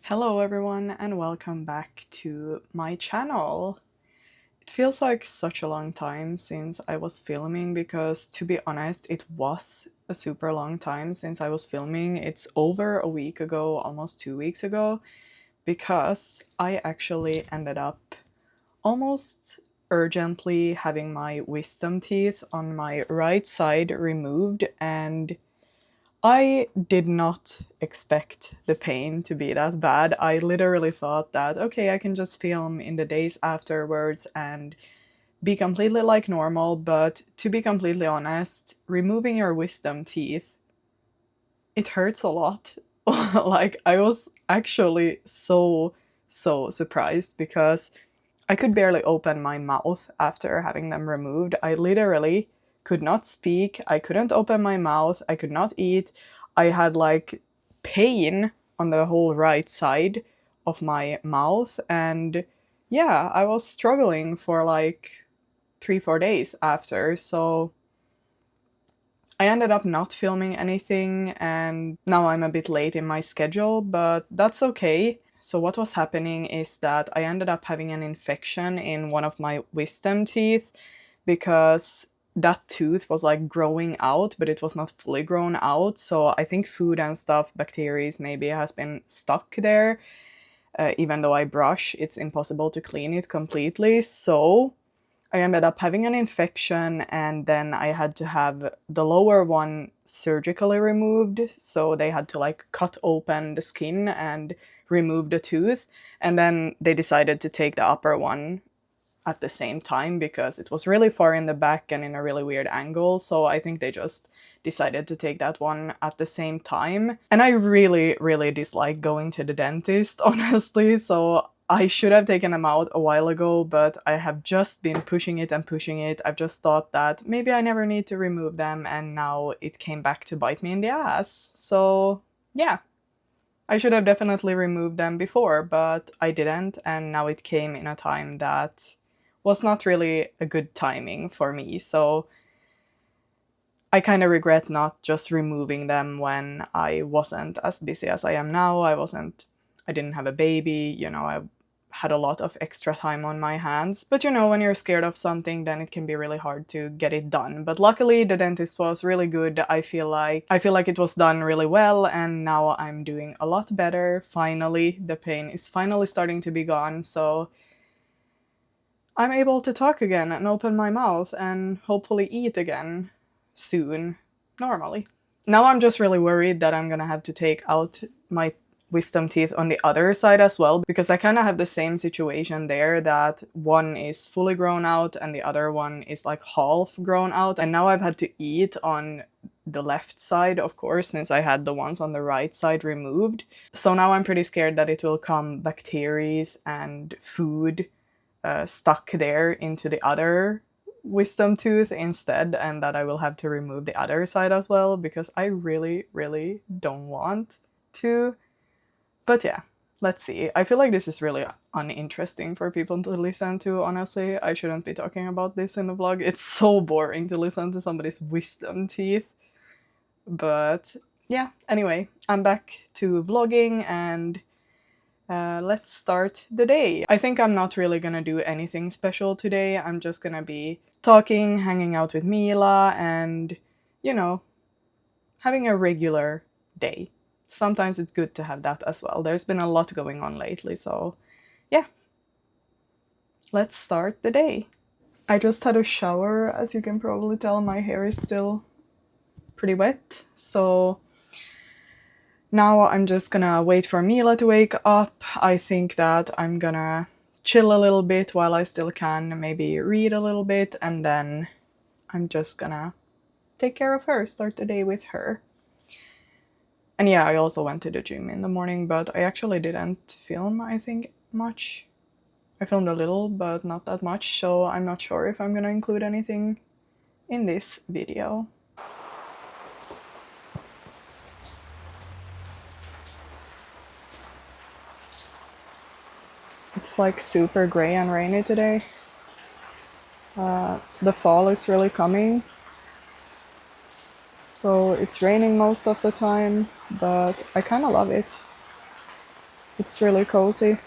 Hello everyone and welcome back to my channel. It feels like such a long time since I was filming because, to be honest, it was a super long time since I was filming. It's over a week ago, almost 2 weeks ago, because I actually ended up almost urgently having my wisdom teeth on my right side removed, and I did not expect the pain to be that bad. I literally thought that, okay, I can just film in the days afterwards and be completely like normal, but to be completely honest, removing your wisdom teeth, it hurts a lot. Like, I was actually so surprised because I could barely open my mouth after having them removed. I literally could not speak, I couldn't open my mouth, I could not eat. I had like pain on the whole right side of my mouth, and yeah, I was struggling for like 3-4 days after. So I ended up not filming anything, and now I'm a bit late in my schedule, but that's okay. So what was happening is that I ended up having an infection in one of my wisdom teeth because that tooth was like growing out, but it was not fully grown out. So I think food and stuff, bacteria maybe has been stuck there. Even though I brush, it's impossible to clean it completely. So I ended up having an infection, and then I had to have the lower one surgically removed. So they had to like cut open the skin and remove the tooth. And then they decided to take the upper one at the same time because it was really far in the back and in a really weird angle. So I think they just decided to take that one at the same time. And I really dislike going to the dentist, honestly. So I should have taken them out a while ago, but I have just been pushing it and pushing it. I've just thought that maybe I never need to remove them, and now it came back to bite me in the ass. So yeah, I should have definitely removed them before, but I didn't, and now it came in a time that was not really a good timing for me. So I kind of regret not just removing them when I wasn't as busy as I am now. I didn't have a baby, I had a lot of extra time on my hands. But when you're scared of something, then it can be really hard to get it done. But luckily the dentist was really good. I feel like it was done really well, and now I'm doing a lot better. Finally, the pain is finally starting to be gone, so I'm able to talk again and open my mouth and hopefully eat again soon, normally. Now I'm just really worried that I'm gonna have to take out my wisdom teeth on the other side as well, because I kind of have the same situation there, that one is fully grown out and the other one is like half grown out. And now I've had to eat on the left side, of course, since I had the ones on the right side removed. So now I'm pretty scared that it will come bacteria and food stuck there into the other wisdom tooth instead, and that I will have to remove the other side as well, because I really don't want to. But yeah, let's see. I feel like this is really uninteresting for people to listen to, honestly. I shouldn't be talking about this in the vlog. It's so boring to listen to somebody's wisdom teeth. But yeah, anyway, I'm back to vlogging, and let's start the day. I think I'm not really gonna do anything special today. I'm just gonna be talking, hanging out with Mila, and, having a regular day. Sometimes it's good to have that as well. There's been a lot going on lately, so yeah. Let's start the day. I just had a shower. As you can probably tell, my hair is still pretty wet, so now I'm just gonna wait for Mila to wake up. I think that I'm gonna chill a little bit while I still can, maybe read a little bit, and then I'm just gonna take care of her, start the day with her. And yeah, I also went to the gym in the morning, but I actually didn't film, I think, much. I filmed a little, but not that much, so I'm not sure if I'm gonna include anything in this video. It's like super gray and rainy today. The fall is really coming. So it's raining most of the time, but I kind of love it. It's really cozy.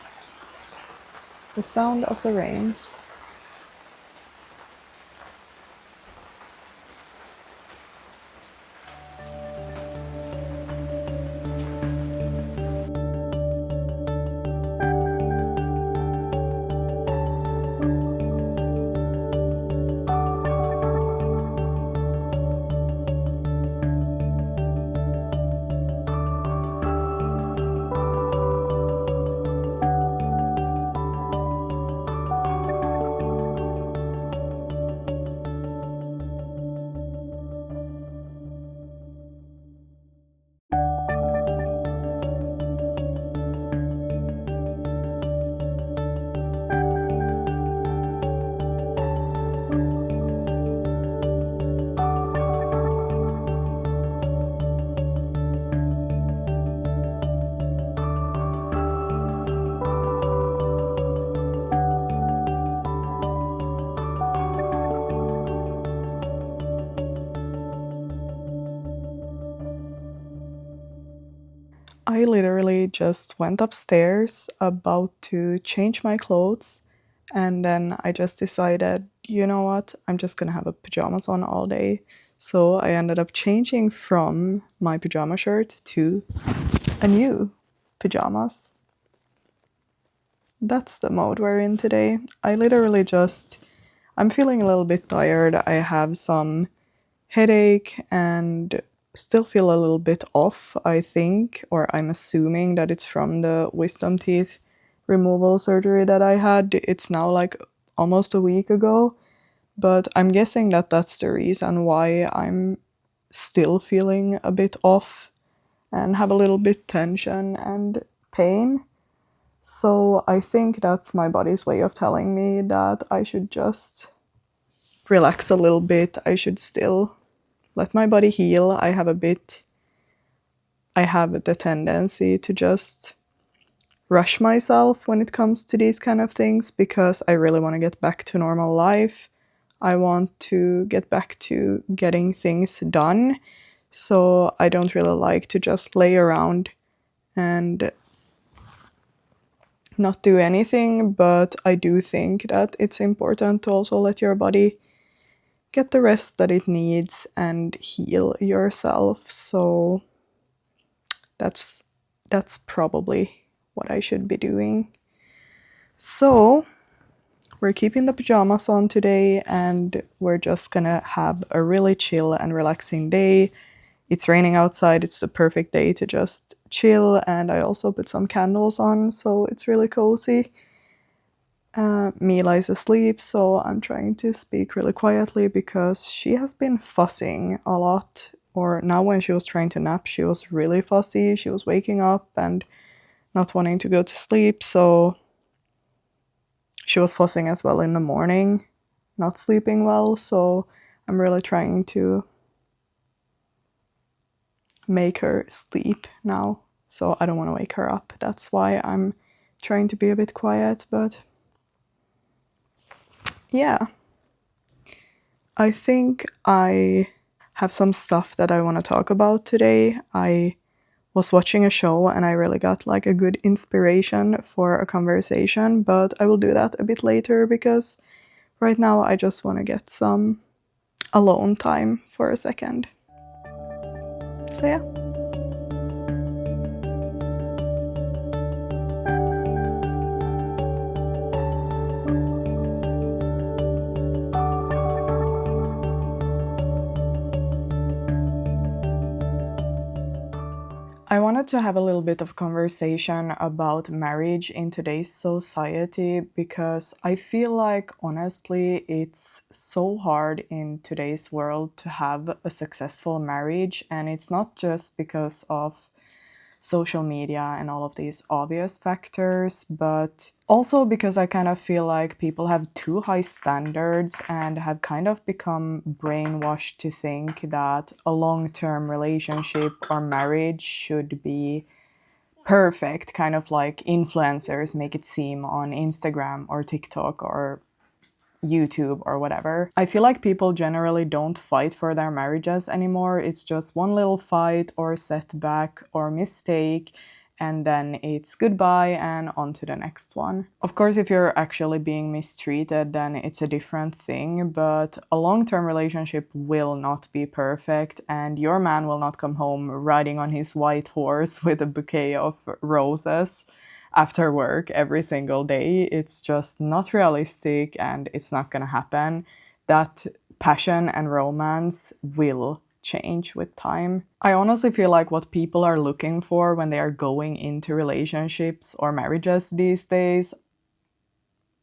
The sound of the rain. I literally just went upstairs about to change my clothes, and then I just decided, you know what, I'm just gonna have a pajamas on all day. So I ended up changing from my pajama shirt to a new pajamas. That's the mode we're in today. I'm feeling a little bit tired. I have some headache and still feel a little bit off, I think, or I'm assuming that it's from the wisdom teeth removal surgery that I had. It's now like almost a week ago, but I'm guessing that that's the reason why I'm still feeling a bit off and have a little bit tension and pain. So I think that's my body's way of telling me that I should just relax a little bit. I should still let my body heal. I have the tendency to just rush myself when it comes to these kind of things because I really want to get back to normal life. I want to get back to getting things done. So I don't really like to just lay around and not do anything, but I do think that it's important to also let your body get the rest that it needs and heal yourself. So that's probably what I should be doing. So we're keeping the pajamas on today and we're just gonna have a really chill and relaxing day. It's raining outside, it's the perfect day to just chill, and I also put some candles on, so it's really cozy. Mila is asleep, so I'm trying to speak really quietly because she has been fussing a lot. Or now when she was trying to nap, she was really fussy. She was waking up and not wanting to go to sleep, so she was fussing as well in the morning, not sleeping well, so I'm really trying to make her sleep now. So I don't want to wake her up. That's why I'm trying to be a bit quiet, but yeah. I think I have some stuff that I want to talk about today. I was watching a show and I really got like a good inspiration for a conversation, but I will do that a bit later because right now I just want to get some alone time for a second. So yeah. I wanted to have a little bit of conversation about marriage in today's society because I feel like honestly it's so hard in today's world to have a successful marriage, and it's not just because of social media and all of these obvious factors, but also because I kind of feel like people have too high standards and have kind of become brainwashed to think that a long-term relationship or marriage should be perfect, kind of like influencers make it seem on Instagram or TikTok or YouTube or whatever. I feel like people generally don't fight for their marriages anymore. It's just one little fight or setback or mistake, and then it's goodbye and on to the next one. Of course, if you're actually being mistreated, then it's a different thing, but a long-term relationship will not be perfect, and your man will not come home riding on his white horse with a bouquet of roses after work every single day. It's just not realistic, and it's not gonna happen. That passion and romance will change with time. I honestly feel like what people are looking for when they are going into relationships or marriages these days,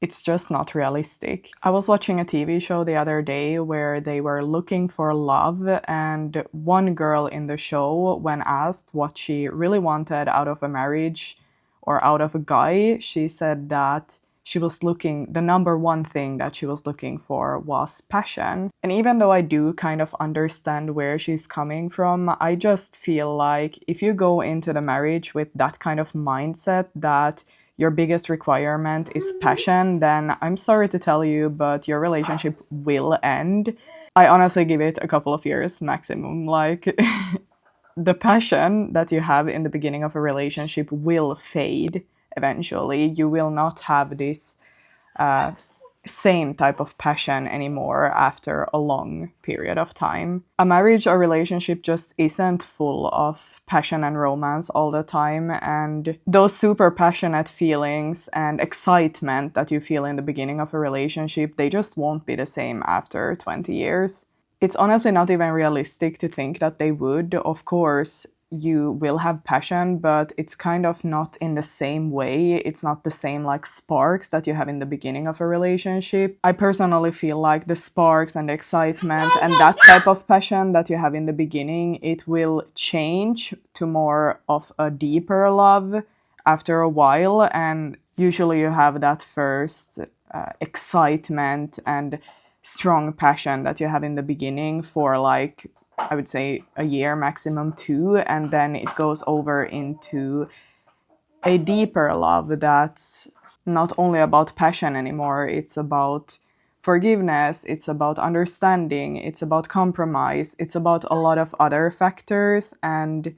it's just not realistic. I was watching a TV show the other day where they were looking for love, and one girl in the show, when asked what she really wanted out of a marriage or out of a guy, she said that the number one thing that she was looking for was passion. And even though I do kind of understand where she's coming from, I just feel like if you go into the marriage with that kind of mindset that your biggest requirement is passion, then I'm sorry to tell you, but your relationship will end. I honestly give it a couple of years maximum. Like, the passion that you have in the beginning of a relationship will fade eventually. You will not have this same type of passion anymore after a long period of time. A marriage or relationship just isn't full of passion and romance all the time, and those super passionate feelings and excitement that you feel in the beginning of a relationship, they just won't be the same after 20 years. It's honestly not even realistic to think that they would. Of course, you will have passion, but it's kind of not in the same way. It's not the same like sparks that you have in the beginning of a relationship. I personally feel like the sparks and the excitement and that type of passion that you have in the beginning, it will change to more of a deeper love after a while. And usually you have that first excitement and strong passion that you have in the beginning for like, I would say, a year, maximum 2, and then it goes over into a deeper love that's not only about passion anymore. It's about forgiveness, it's about understanding, it's about compromise, it's about a lot of other factors, and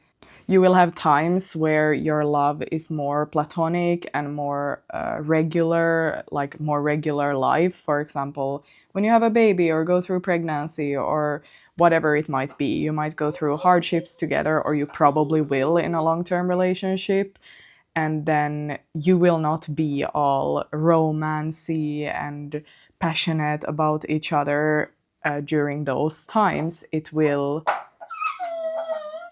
you will have times where your love is more platonic and more regular, like more regular life. For example, when you have a baby or go through pregnancy or whatever it might be, you might go through hardships together, or you probably will in a long-term relationship. And then you will not be all romancy and passionate about each other during those times.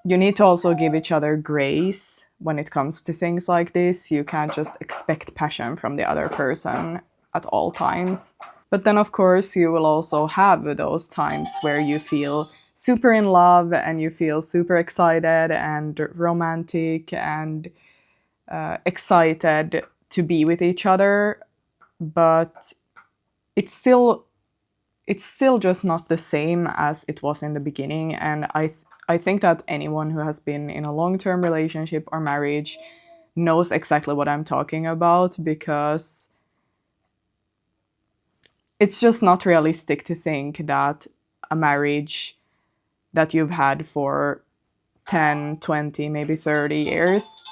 You need to also give each other grace when it comes to things like this. You can't just expect passion from the other person at all times. But then, of course, you will also have those times where you feel super in love and you feel super excited and romantic and excited to be with each other. But it's still just not the same as it was in the beginning. And I think that anyone who has been in a long-term relationship or marriage knows exactly what I'm talking about, because it's just not realistic to think that a marriage that you've had for 10, 20, maybe 30 years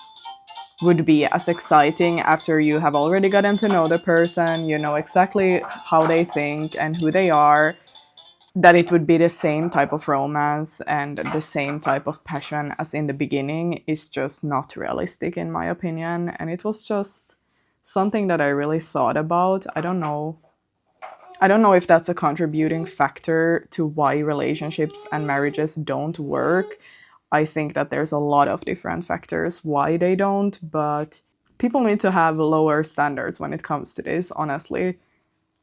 would be as exciting after you have already gotten to know the person, you know exactly how they think and who they are, that it would be the same type of romance and the same type of passion as in the beginning is just not realistic in my opinion. And it was just something that I really thought about. I don't know if that's a contributing factor to why relationships and marriages don't work. I think that there's a lot of different factors why they don't, but people need to have lower standards when it comes to this, honestly.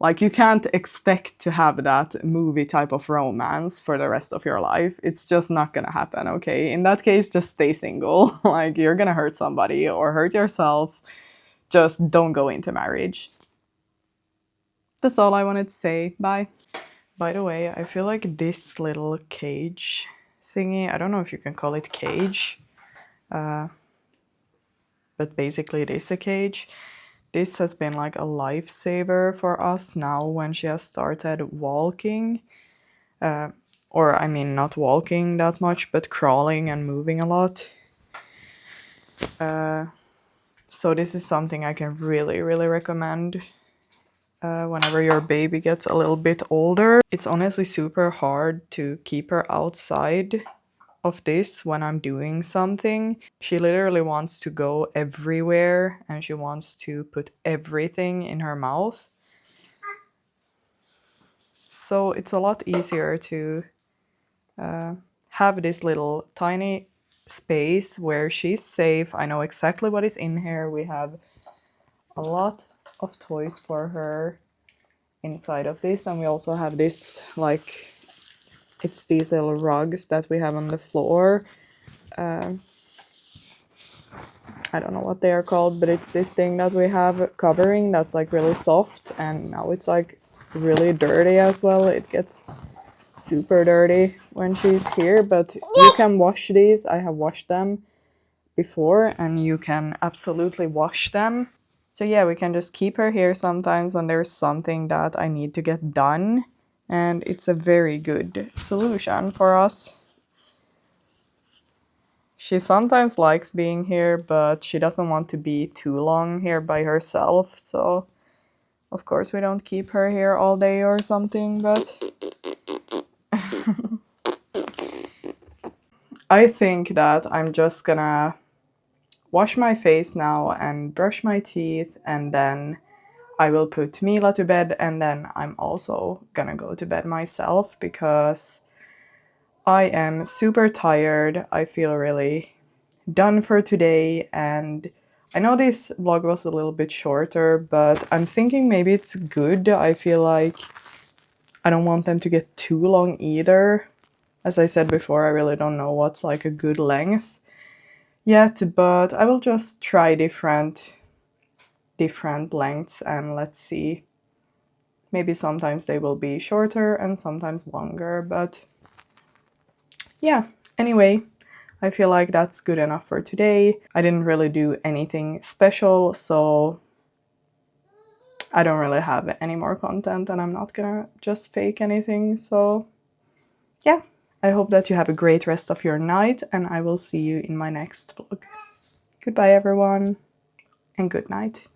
Like, you can't expect to have that movie type of romance for the rest of your life. It's just not gonna happen, okay? In that case, just stay single. Like, you're gonna hurt somebody or hurt yourself. Just don't go into marriage. That's all I wanted to say. Bye. By the way, I feel like this little cage thingy, I don't know if you can call it cage, but basically it is a cage. This has been like a lifesaver for us now when she has started walking. Or, I mean, not walking that much, but crawling and moving a lot. So this is something I can really, really recommend whenever your baby gets a little bit older. It's honestly super hard to keep her outside of this when I'm doing something. She literally wants to go everywhere and she wants to put everything in her mouth. So it's a lot easier to have this little tiny space where she's safe. I know exactly what is in here. We have a lot of toys for her inside of this, and we also have this, like, it's these little rugs that we have on the floor. I don't know what they are called, but it's this thing that we have covering that's like really soft, and now it's like really dirty as well. It gets super dirty when she's here, but you can wash these. I have washed them before and you can absolutely wash them. So yeah, we can just keep her here sometimes when there's something that I need to get done, and it's a very good solution for us. She sometimes likes being here, but she doesn't want to be too long here by herself, so of course we don't keep her here all day or something, but I think that I'm just gonna wash my face now and brush my teeth, and then I will put Mila to bed, and then I'm also gonna go to bed myself because I am super tired. I feel really done for today, and I know this vlog was a little bit shorter, but I'm thinking maybe it's good. I feel like I don't want them to get too long either. As I said before, I really don't know what's like a good length yet, but I will just try different lengths and let's see. Maybe sometimes they will be shorter and sometimes longer, but yeah. Anyway, I feel like that's good enough for today. I didn't really do anything special, so I don't really have any more content and I'm not gonna just fake anything, so yeah. I hope that you have a great rest of your night and I will see you in my next vlog. Goodbye everyone and good night.